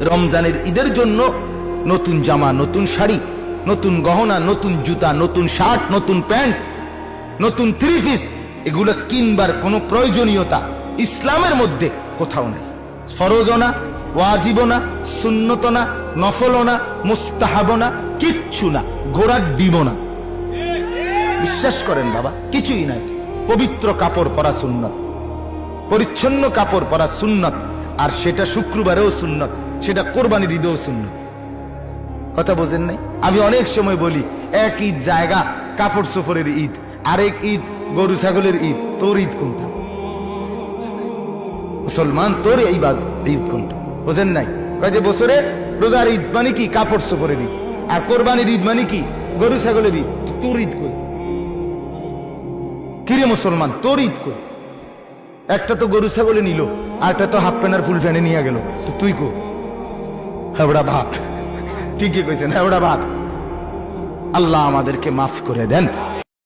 রমজানের ঈদের জন্য নতুন জামা, নতুন শাড়ি, নতুন গহনা, নতুন জুতা, নতুন শার্ট, নতুন প্যান্ট, নতুন থ্রি পিস, এগুলো কিনবার কোনো প্রয়োজনীয়তা ইসলামের মধ্যে কোথাও নেই। ফরজও না, ওয়াজিবও না, সুন্নতও না, নফলও না, মুস্তাহাবও না, কিচ্ছু না, ঘোড়ার ডিমও না। বিশ্বাস করেন বাবা, কিছুই নাই। পবিত্র কাপড় পরা সুন্নত, পরিচ্ছন্ন কাপড় পরা সুন্নত, আর সেটা শুক্রবারেও সুন্নত, সেটা কোরবানির ঈদেও সুন্নত। কথা বোঝেন নাই? আমি অনেক সময় বলি, এক ঈদ জায়গা কাপড় সফরের ঈদ, আরেক ঈদ গরু ছাগলের ঈদ। তোর ঈদ কোনটা? মুসলমান, তোর এই ঈদ কোনটা? বোঝেন নাই? কাজে বছরে রোজার ঈদ মানে কি? কাপড় সফরের ঈদ। আর কোরবানির ঈদ মানে কি? গরু ছাগলের ঈদ। তোর ঈদ কই? কিরে মুসলমান, তোর ঈদ কই? একটা তো গরু ছাগলে নিল, আর একটা তো হাফ প্যান্ট আর ফুল প্যান্টে নিয়ে গেল, তো তুই কো? হেবড়া ভাত। ঠিকই কইছেন, হেবড়া ভাত। আল্লাহ আমাদেরকে মাফ করে দেন।